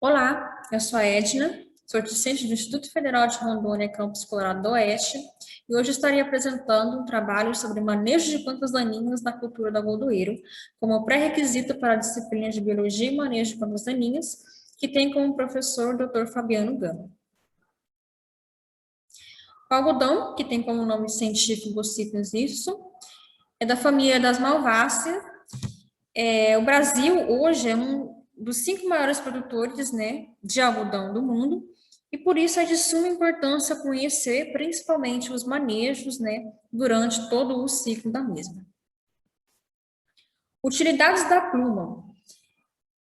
Olá, eu sou a Edna, sou discente do Instituto Federal de Rondônia, Campus Colorado do Oeste, e hoje estarei apresentando um trabalho sobre manejo de plantas daninhas na cultura do algodoeiro, como pré-requisito para a disciplina de Biologia e Manejo de Plantas Daninhas, que tem como professor o Dr. Fabiano Gama. O algodão, que tem como nome científico Citrus hirsutum, é da família das malváceas. O Brasil hoje é um dos 5 maiores produtores, de algodão do mundo, e por isso é de suma importância conhecer principalmente os manejos, durante todo o ciclo da mesma. Utilidades da pluma.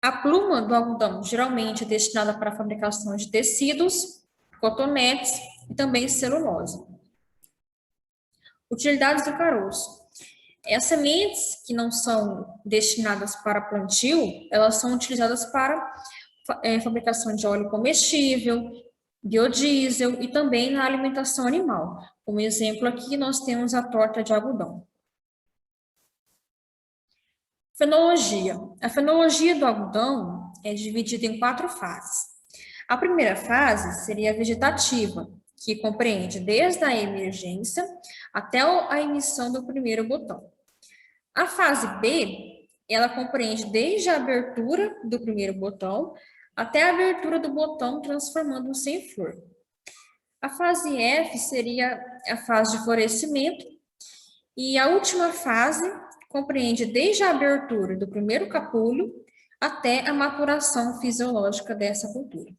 A pluma do algodão geralmente é destinada para a fabricação de tecidos, cotonetes e também celulose. Utilidades do caroço. As sementes que não são destinadas para plantio, elas são utilizadas para fabricação de óleo comestível, biodiesel e também na alimentação animal. Como exemplo aqui, nós temos a torta de algodão. Fenologia. A fenologia do algodão é dividida em 4 fases. A primeira fase seria a vegetativa, que compreende desde a emergência até a emissão do primeiro botão. A fase B, ela compreende desde a abertura do primeiro botão até a abertura do botão, transformando-se em flor. A fase F seria a fase de florescimento e a última fase compreende desde a abertura do primeiro capulho até a maturação fisiológica dessa cultura.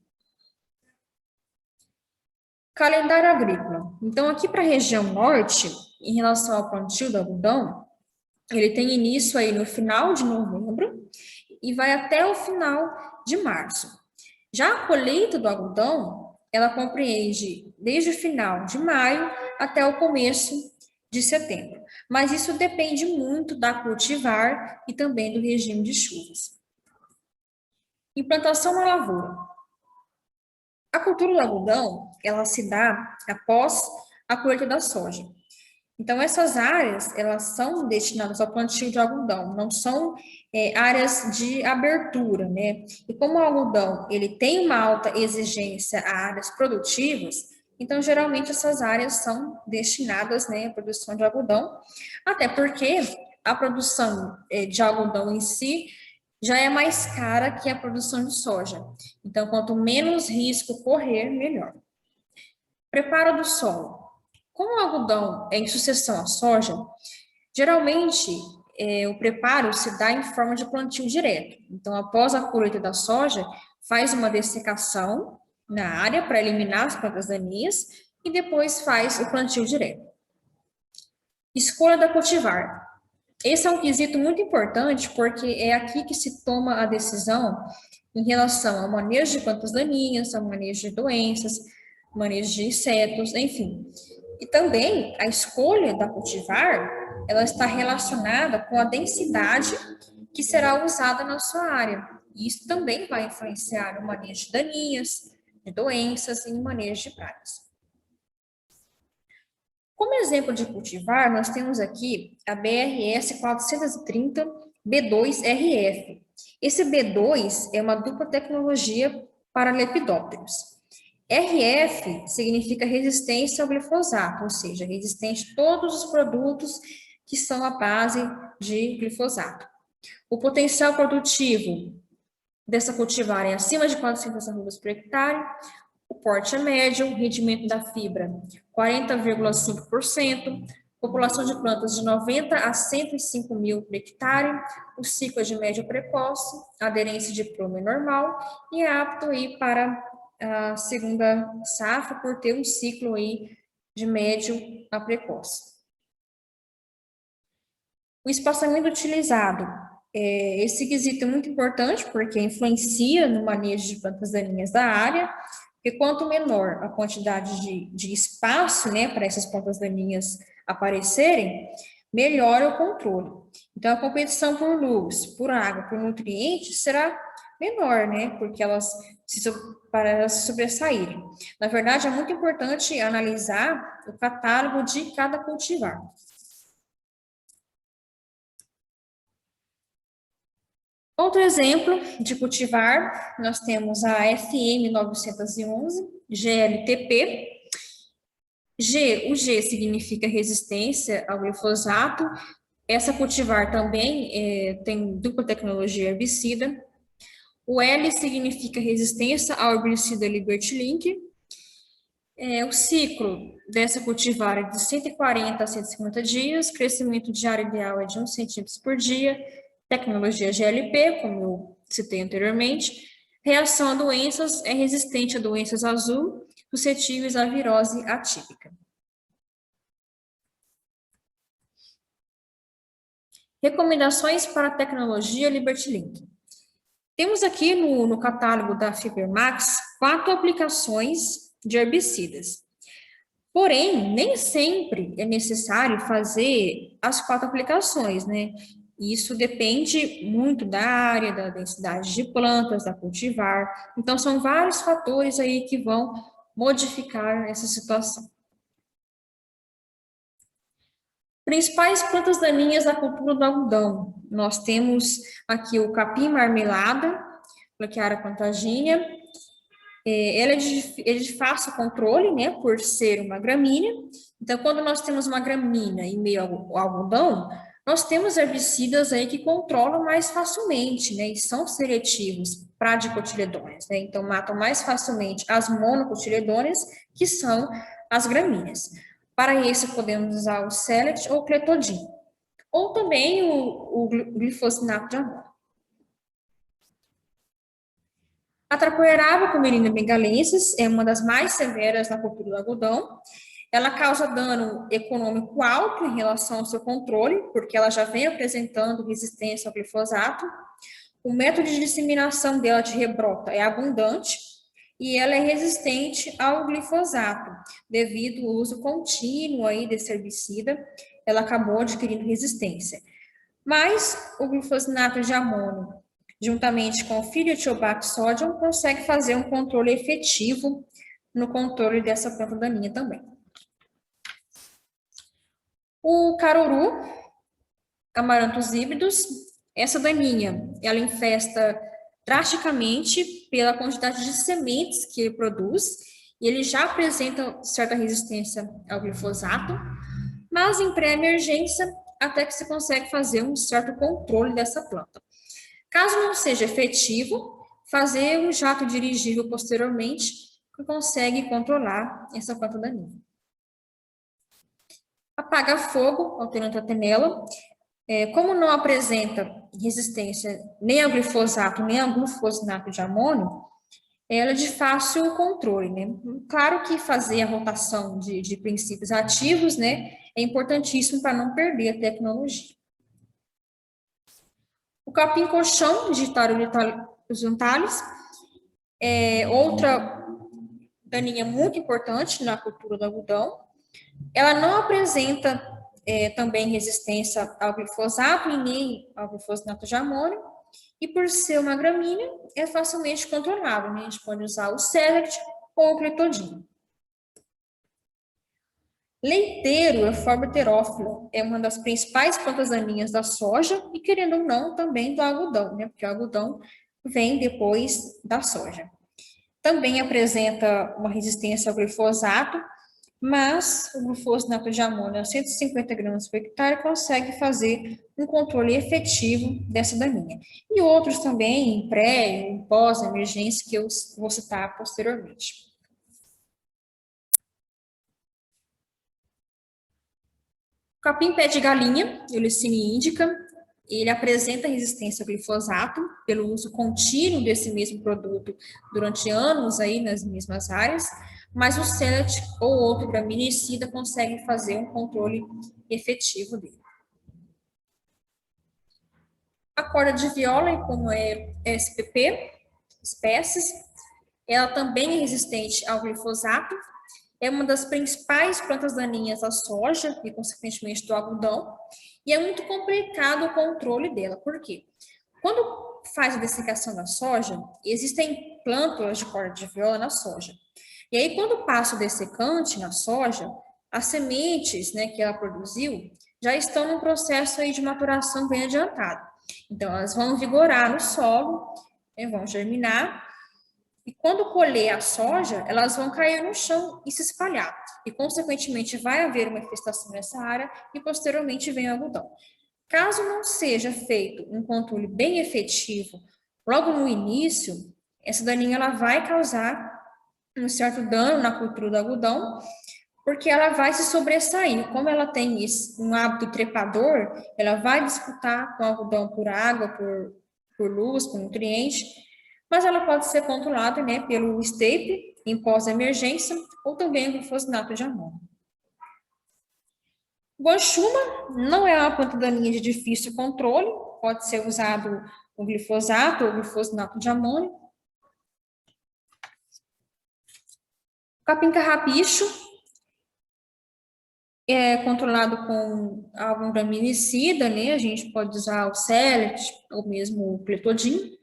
Calendário agrícola. Então, aqui para a região norte, em relação ao plantio do algodão, ele tem início aí no final de novembro e vai até o final de março. Já a colheita do algodão, ela compreende desde o final de maio até o começo de setembro. Mas isso depende muito da cultivar e também do regime de chuvas. Implantação na lavoura. A cultura do algodão, ela se dá após a colheita da soja. Então, essas áreas, elas são destinadas ao plantio de algodão, não são áreas de abertura, E como o algodão, ele tem uma alta exigência a áreas produtivas, então, geralmente, essas áreas são destinadas, à produção de algodão, até porque a produção de algodão em si já é mais cara que a produção de soja. Então, quanto menos risco correr, melhor. Preparo do solo. Como o algodão é em sucessão à soja, geralmente o preparo se dá em forma de plantio direto. Então, após a colheita da soja, faz uma dessecação na área para eliminar as plantas daninhas e depois faz o plantio direto. Escolha da cultivar. Esse é um quesito muito importante porque é aqui que se toma a decisão em relação ao manejo de plantas daninhas, ao manejo de doenças, manejo de insetos, enfim. E também a escolha da cultivar, ela está relacionada com a densidade que será usada na sua área. E isso também vai influenciar no manejo de daninhas, de doenças e no manejo de pragas. Como exemplo de cultivar, nós temos aqui a BRS 430 B2RF. Esse B2 é uma dupla tecnologia para lepidópteros. RF significa resistência ao glifosato, ou seja, resistente a todos os produtos que são a base de glifosato. O potencial produtivo dessa cultivar é acima de 400 arrobas por hectare, o porte é médio, o rendimento da fibra 40,5%, população de plantas de 90 a 105 mil por hectare, o ciclo é de médio precoce, a aderência de pluma é normal e é apto aí para a segunda safra por ter um ciclo aí de médio a precoce. O espaçamento utilizado. Esse quesito é muito importante porque influencia no manejo de plantas daninhas da área, porque quanto menor a quantidade de espaço, para essas plantas daninhas aparecerem, melhor é o controle. Então, a competição por luz, por água, por nutrientes será menor, porque para elas se sobressaírem. Na verdade, é muito importante analisar o catálogo de cada cultivar. Outro exemplo de cultivar, nós temos a FM 911, GLTP. O G significa resistência ao glifosato. Essa cultivar também tem dupla tecnologia herbicida. O L significa resistência ao herbicida Liberty Link. O ciclo dessa cultivar é de 140 a 150 dias, crescimento de área ideal é de 1 centímetro por dia, tecnologia GLP, como eu citei anteriormente. Reação a doenças é resistente a doenças azul, suscetíveis à virose atípica. Recomendações para a tecnologia Liberty Link. Temos aqui no catálogo da Fibermax 4 aplicações de herbicidas. Porém, nem sempre é necessário fazer as 4 aplicações, né? Isso depende muito da área, da densidade de plantas, da cultivar. Então, são vários fatores aí que vão modificar essa situação. Principais plantas daninhas da cultura do algodão. Nós temos aqui o capim marmelada, Plaquiara contaginea. Ela é de fácil controle, né, por ser uma gramínea. Então, quando nós temos uma gramínea em meio ao algodão, nós temos herbicidas aí que controlam mais facilmente, né, e são seletivos para dicotiledôneas, né, então matam mais facilmente as monocotiledôneas, que são as gramíneas. Para isso, podemos usar o Select ou o Clethodim, ou também o glifosinato de amônio. A trapoeraba comerina bengalensis é uma das mais severas na cultura do algodão. Ela causa dano econômico alto em relação ao seu controle, porque ela já vem apresentando resistência ao glifosato. O método de disseminação dela de rebrota é abundante e ela é resistente ao glifosato, devido ao uso contínuo aí desse herbicida, ela acabou adquirindo resistência. Mas o glifosinato de amônio, juntamente com o Fidetiobac sodium, consegue fazer um controle efetivo no controle dessa planta daninha também. O caruru, Amaranthus híbridos, essa daninha, ela infesta drasticamente pela quantidade de sementes que ele produz, e ele já apresenta certa resistência ao glifosato, mas em pré-emergência, até que se consegue fazer um certo controle dessa planta. Caso não seja efetivo, fazer um jato dirigível posteriormente, que consegue controlar essa planta daninha. Apaga-fogo, alternatanela, como não apresenta resistência nem ao glifosato, nem ao glufosinato de amônio, ela é de fácil controle, né? Claro que fazer a rotação de princípios ativos, né, é importantíssimo para não perder a tecnologia. O capim-colchão, Digitarum horizontalis, é outra daninha muito importante na cultura do algodão. Ela não apresenta também resistência ao glifosato e nem ao glufosinato de amônio, e por ser uma gramínea, é facilmente controlável, né? A gente pode usar o Select ou o Clethodim. Leiteiro, Euphorbia terófila, é uma das principais plantas daninhas da soja e, querendo ou não, também do algodão, né? Porque o algodão vem depois da soja. Também apresenta uma resistência ao glifosato, mas o glufosinato de amônio a 150 gramas por hectare consegue fazer um controle efetivo dessa daninha. E outros também, em pré e pós-emergência, que eu vou citar posteriormente. O capim-pé de galinha, Eulicine indica, ele apresenta resistência ao glifosato pelo uso contínuo desse mesmo produto durante anos aí nas mesmas áreas, mas o Select ou outro graminicida consegue fazer um controle efetivo dele. A corda de viola, como é SPP, espécies, ela também é resistente ao glifosato, é uma das principais plantas daninhas da soja e, consequentemente, do algodão, e é muito complicado o controle dela. Por quê? Quando faz a dessecação da soja, existem plântulas de corda de viola na soja. E aí, quando passa o dessecante na soja, as sementes, né, que ela produziu já estão num processo aí de maturação bem adiantado. Então, elas vão vigorar no solo, né, vão germinar, e quando colher a soja, elas vão cair no chão e se espalhar. E, consequentemente, vai haver uma infestação nessa área e, posteriormente, vem o algodão. Caso não seja feito um controle bem efetivo logo no início, essa daninha ela vai causar um certo dano na cultura do algodão, porque ela vai se sobressair. Como ela tem um hábito trepador, ela vai disputar com o algodão por água, por luz, por nutriente, mas ela pode ser controlada, né, pelo STAPE em pós-emergência ou também o glufosinato de amônio. O anchuma não é uma planta daninha de difícil controle, pode ser usado o glifosato ou o glufosinato de amônio. O capim carrapicho é controlado com algum graminicida, né? A gente pode usar o Cellet ou mesmo o Clethodim.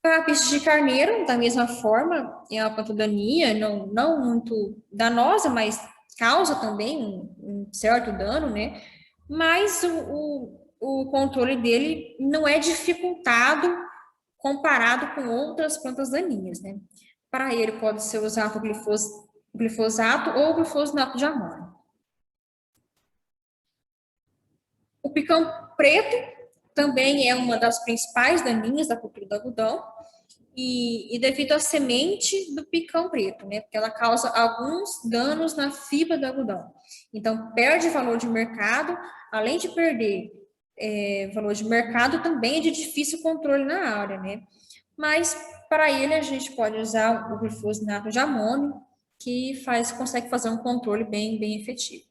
Carrapicho de carneiro, da mesma forma, é uma planta daninha, não muito danosa, mas causa também um certo dano, né? Mas o controle dele não é dificultado comparado com outras plantas daninhas, né? Para ele pode ser usado o glifosato ou o glufosinato de amônio. O picão preto também é uma das principais daninhas da cultura do algodão, e devido à semente do picão preto, né? Porque ela causa alguns danos na fibra do algodão. Então, perde valor de mercado, além de perder valor de mercado, também é de difícil controle na área, né? Mas, para ele, a gente pode usar o glufosinato de amônio, que consegue fazer um controle bem efetivo.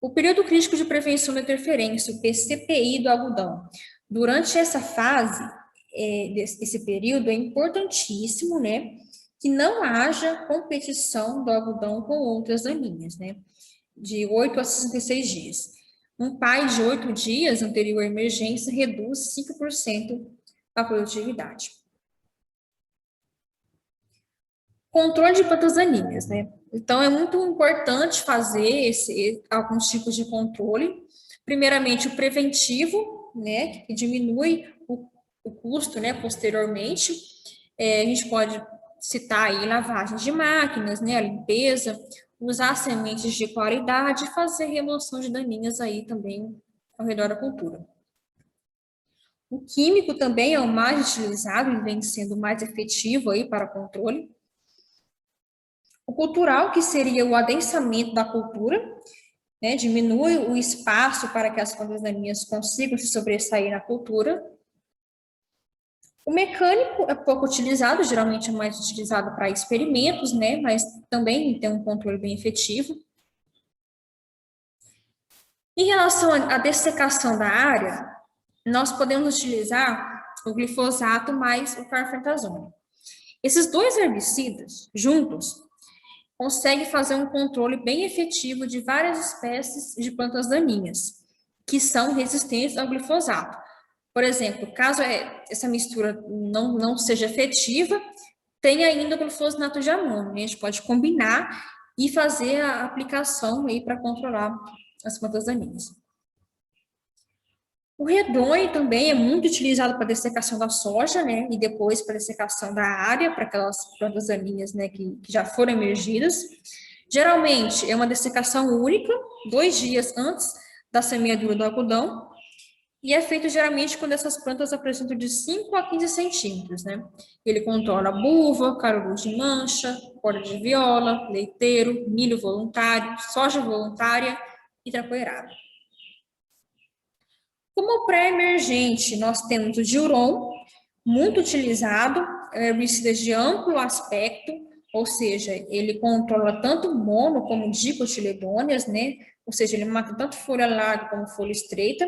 O período crítico de prevenção da interferência, o PCPI do algodão. Durante essa fase, esse período é importantíssimo, né, que não haja competição do algodão com outras daninhas, né, de 8 a 66 dias. Um PAI de 8 dias anterior à emergência reduz 5% a produtividade. Controle de plantas daninhas, né? Então, é muito importante fazer alguns tipos de controle. Primeiramente, o preventivo, né? Que diminui o custo, né? Posteriormente. A gente pode citar aí lavagem de máquinas, né? A limpeza, usar sementes de qualidade e fazer remoção de daninhas aí também ao redor da cultura. O químico também é o mais utilizado e vem sendo mais efetivo aí para controle. O cultural, que seria o adensamento da cultura, né, diminui o espaço para que as plantas daninhas consigam se sobressair na cultura. O mecânico é pouco utilizado, geralmente é mais utilizado para experimentos, né, mas também tem um controle bem efetivo. Em relação à dessecação da área, nós podemos utilizar o glifosato mais o carfentazone. Esses dois herbicidas, juntos, conseguem fazer um controle bem efetivo de várias espécies de plantas daninhas, que são resistentes ao glifosato. Por exemplo, caso essa mistura não seja efetiva, tem ainda o glufosinato de amônio, né? A gente pode combinar e fazer a aplicação aí para controlar as plantas daninhas. O redonho também é muito utilizado para dessecação da soja, né? E depois para dessecação da área, para aquelas plantas daninhas, né, que já foram emergidas. Geralmente é uma dessecação única, 2 dias antes da semeadura do algodão, e é feito geralmente quando essas plantas apresentam de 5 a 15 centímetros, né? Ele controla buva, caruru de mancha, corda de viola, leiteiro, milho voluntário, soja voluntária e trapoeirada. Como pré-emergente, nós temos o diuron, muito utilizado, herbicida de amplo aspecto, ou seja, ele controla tanto mono como dicotiledôneas, né? Ou seja, ele mata tanto folha larga como folha estreita.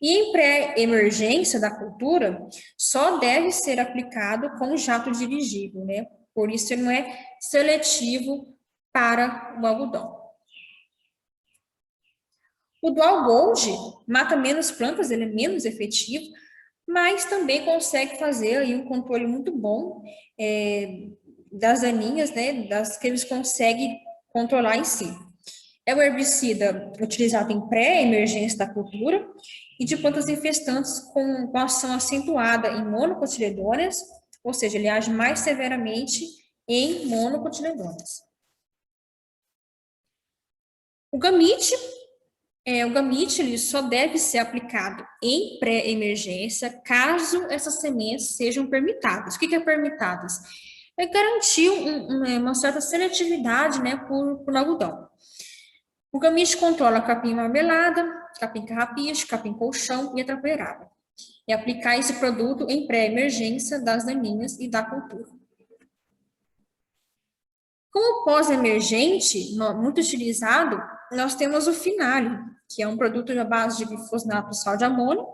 E em pré-emergência da cultura, só deve ser aplicado com jato dirigível, né? Por isso ele não é seletivo para o algodão. O Dual Gold mata menos plantas, ele é menos efetivo, mas também consegue fazer aí um controle muito bom das daninhas, né, das que eles conseguem controlar em si. É o herbicida utilizado em pré-emergência da cultura e de plantas infestantes com ação acentuada em monocotiledôneas, ou seja, ele age mais severamente em monocotiledôneas. O gamite ele só deve ser aplicado em pré-emergência caso essas sementes sejam permitadas. O que é permitadas? É garantir uma certa seletividade, né, por algodão. O gamite controla capim marmelada, capim carrapicho, capim colchão e atrapoeraba. E aplicar esse produto em pré-emergência das daninhas e da cultura. Como pós-emergente, muito utilizado, nós temos o Finale, que é um produto à base de glufosinato e sal de amônio.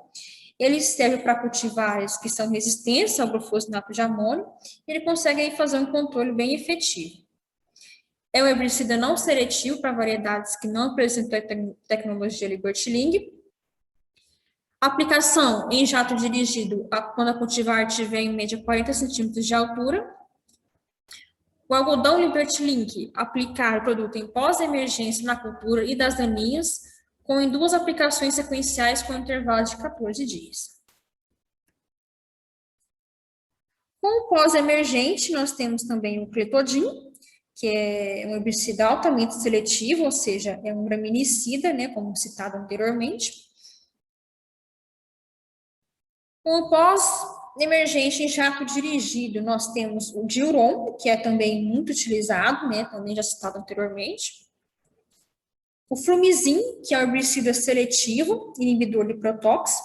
Ele serve para cultivares que são resistentes ao glufosinato de amônio. E ele consegue aí fazer um controle bem efetivo. É um herbicida não seletivo para variedades que não apresentam tecnologia Liberty-Ling. Aplicação em jato dirigido quando a cultivar tiver em média 40 centímetros de altura. O algodão Liberty-Link, aplicar o produto em pós-emergência na cultura e das daninhas, com em 2 aplicações sequenciais com intervalo de 14 dias. Com o pós-emergente, nós temos também o cletodin, que é um herbicida altamente seletivo, ou seja, é um graminicida, né, como citado anteriormente. Com o pós-emergente em jato dirigido, nós temos o diuron, que é também muito utilizado, né, também já citado anteriormente. O flumizin, que é o herbicida seletivo, inibidor de protox,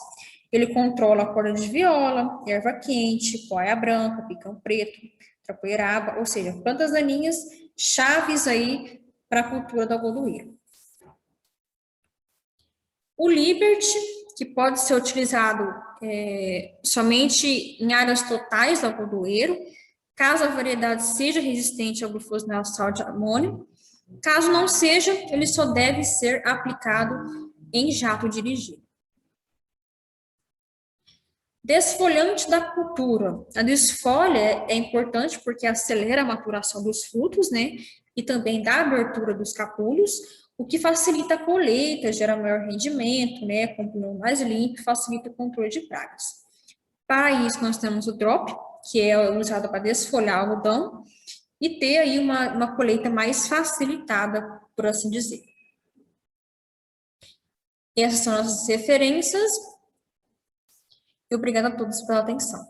ele controla a corda de viola, erva quente, poia branca, picão preto, trapoeraba, ou seja, plantas daninhas chaves aí para a cultura do algodoeiro. O Liberty, que pode ser utilizado somente em áreas totais do algodoeiro, caso a variedade seja resistente ao glufosinato sal de amônio. Caso não seja, ele só deve ser aplicado em jato dirigido. Desfolhante da cultura. A desfolha é importante porque acelera a maturação dos frutos, né? E também dá abertura dos capulhos, o que facilita a colheita, gera maior rendimento, né? Com o pneu mais limpo, facilita o controle de pragas. Para isso, nós temos o drop, que é usado para desfolhar o algodão, e ter aí uma colheita mais facilitada, por assim dizer. Essas são nossas referências. E obrigada a todos pela atenção.